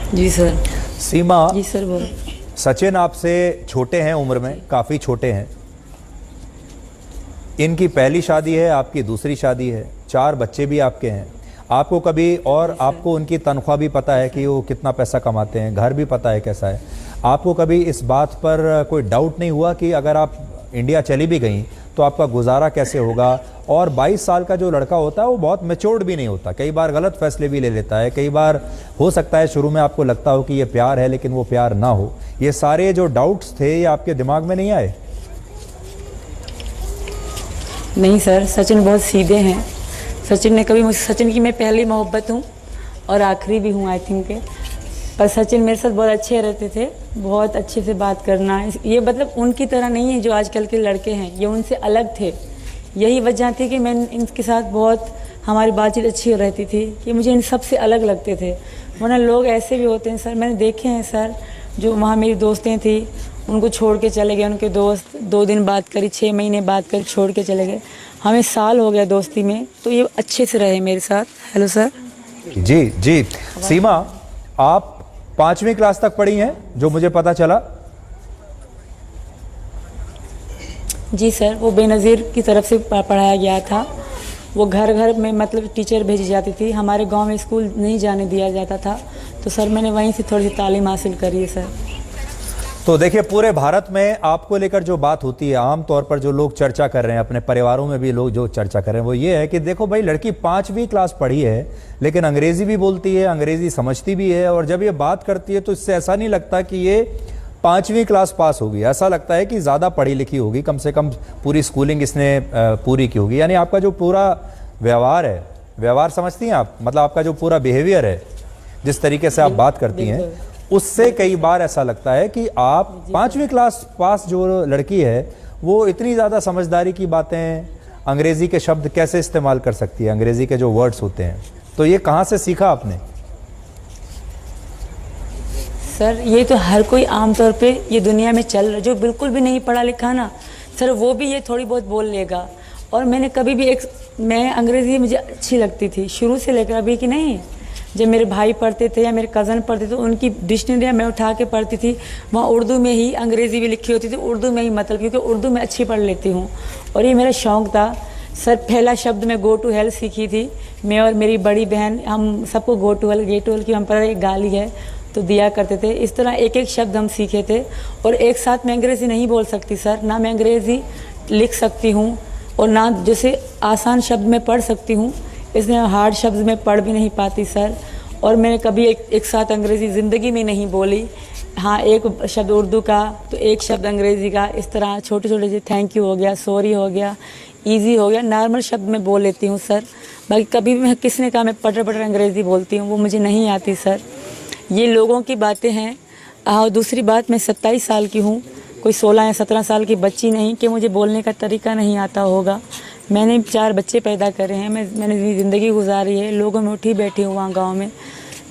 जी sir. सीमा, जी sir बोलो। सचिन आपसे छोटे हैं, उम्र में काफ़ी छोटे हैं। इनकी पहली शादी है, आपकी दूसरी शादी है, 4 बच्चे भी आपके हैं। आपको कभी, और आपको उनकी तनख्वाह भी पता है कि वो कितना पैसा कमाते हैं, घर भी पता है कैसा है। आपको कभी इस बात पर कोई डाउट नहीं हुआ कि अगर आप इंडिया चली भी गई तो आपका गुजारा कैसे होगा? और 22 साल का जो लड़का होता है वो बहुत मैच्योर्ड भी नहीं होता, कई बार गलत फैसले भी ले लेता है। कई बार हो सकता है शुरू में आपको लगता हो कि ये प्यार है, लेकिन वो प्यार ना हो। ये सारे जो डाउट्स थे ये आपके दिमाग में नहीं आए? नहीं सर, सचिन बहुत सीधे हैं। सचिन ने कभी मुझसे, सचिन की मैं पहली मोहब्बत हूँ और आखिरी भी हूँ आई थिंक के। पर सचिन मेरे साथ बहुत अच्छे रहते थे, बहुत अच्छे से बात करना। ये मतलब उनकी तरह नहीं है जो आजकल के लड़के हैं, ये उनसे अलग थे। यही वजह थी कि मैं इनके साथ बहुत, हमारी बातचीत अच्छी रहती थी कि मुझे इन सब से अलग लगते थे। वरना लोग ऐसे भी होते हैं सर, मैंने देखे हैं सर, जो वहाँ मेरी दोस्तें थी उनको छोड़ के चले गए उनके दोस्त, 2 दिन बात करी, 6 महीने बात कर छोड़ के चले गए। हमें साल हो गया दोस्ती में, तो ये अच्छे से रहे मेरे साथ। Hello sir. जी जी। सीमा, आप 5वीं क्लास तक पढ़ी हैं जो मुझे पता चला? जी सर, वो बेनज़ीर की तरफ से पढ़ाया गया था। वो घर घर में मतलब टीचर भेजी जाती थी, हमारे गांव में स्कूल नहीं जाने दिया जाता था। तो सर मैंने वहीं से थोड़ी सी तालीम हासिल करी है सर। तो देखिए, पूरे भारत में आपको लेकर जो बात होती है, आम तौर पर जो लोग चर्चा कर रहे हैं, अपने परिवारों में भी लोग जो चर्चा कर रहे हैं, वो ये है कि देखो भाई, लड़की 5वीं क्लास पढ़ी है लेकिन अंग्रेज़ी भी बोलती है, अंग्रेज़ी समझती भी है, और जब ये बात करती है तो इससे ऐसा नहीं लगता कि ये 5वीं क्लास पास होगी। ऐसा लगता है कि ज़्यादा पढ़ी लिखी होगी, कम से कम पूरी स्कूलिंग इसने पूरी की होगी। यानी आपका जो पूरा व्यवहार है, व्यवहार समझती हैं आप, मतलब आपका जो पूरा बिहेवियर है, जिस तरीके से आप बात करती हैं, उससे कई बार ऐसा लगता है कि आप 5वीं क्लास पास जो लड़की है वो इतनी ज़्यादा समझदारी की बातें, अंग्रेज़ी के शब्द कैसे इस्तेमाल कर सकती है, अंग्रेज़ी के जो वर्ड्स होते हैं। तो ये कहाँ से सीखा आपने? सर ये तो हर कोई आमतौर पे ये दुनिया में चल रहा, जो बिल्कुल भी नहीं पढ़ा लिखा ना सर, वो भी ये थोड़ी बहुत बोल लेगा। और मैंने कभी भी मैं अंग्रेज़ी मुझे अच्छी लगती थी शुरू से लेकर अभी की नहीं। जब मेरे भाई पढ़ते थे या मेरे कज़न पढ़ते थे, उनकी डिक्शनरी मैं उठा के पढ़ती थी, वहाँ उर्दू में ही अंग्रेज़ी भी लिखी होती थी, उर्दू में ही मतलब, क्योंकि उर्दू में अच्छी पढ़ लेती हूँ और ये मेरा शौक़ था सर। पहला शब्द मैं गो टू हेल सीखी थी, मैं और मेरी बड़ी बहन, हम सबको go to hell, go to hell की हम पर एक गाली है तो दिया करते थे। इस तरह एक एक शब्द हम सीखे थे। और एक साथ मैं अंग्रेज़ी नहीं बोल सकती सर, ना मैं अंग्रेज़ी लिख सकती हूँ और ना जैसे आसान शब्द में पढ़ सकती हूँ, इसलिए हार्ड शब्द में पढ़ भी नहीं पाती सर। और मैंने कभी एक साथ अंग्रेज़ी ज़िंदगी में नहीं बोली। हाँ, एक शब्द उर्दू का तो एक शब्द अंग्रेज़ी का, इस तरह छोटे छोटे से थैंक यू हो गया, सॉरी हो गया, इजी हो गया, नॉर्मल शब्द में बोल लेती हूँ सर। बाकी कभी भी मैं किसने कहा मैं पटर पटर अंग्रेज़ी बोलती हूँ, वो मुझे नहीं आती सर। ये लोगों की बातें हैं। और दूसरी बात, मैं 27 साल की हूँ, कोई 16 या 17 साल की बच्ची नहीं कि मुझे बोलने का तरीका नहीं आता होगा। मैंने 4 बच्चे पैदा करे हैं, मैंने ज़िंदगी गुजारी है, लोगों में उठी बैठी हूँ वहाँ गाँव में,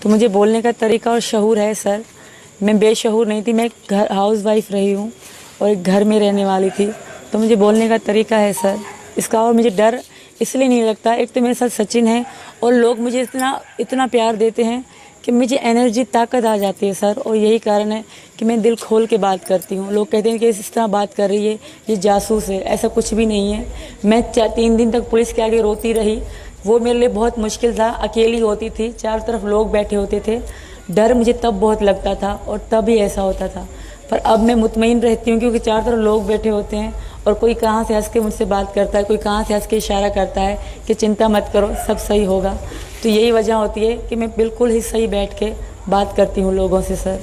तो मुझे बोलने का तरीका और शऊर है सर। मैं बेशऊर नहीं थी, मैं एक घर हाउस वाइफ रही हूँ और एक घर में रहने वाली थी, तो मुझे बोलने का तरीका है सर इसका। और मुझे डर इसलिए नहीं लगता, एक तो मेरे साथ सचिन है और लोग मुझे इतना प्यार देते हैं कि मुझे एनर्जी, ताकत आ जाती है सर। और यही कारण है कि मैं दिल खोल के बात करती हूँ। लोग कहते हैं कि इस तरह बात कर रही है ये जासूस है, ऐसा कुछ भी नहीं है। मैं 3 दिन तक पुलिस के आगे रोती रही, वो मेरे लिए बहुत मुश्किल था। अकेली होती थी, चारों तरफ लोग बैठे होते थे, डर मुझे तब बहुत लगता था और तब ही ऐसा होता था। पर अब मैं मुतमईन रहती हूँ क्योंकि चारों तरफ लोग बैठे होते हैं और कोई कहाँ से हंस के मुझसे बात करता है, कोई कहाँ से हंस के इशारा करता है कि चिंता मत करो, सब सही होगा। तो यही वजह होती है कि मैं बिल्कुल ही सही बैठ के बात करती हूँ लोगों से सर।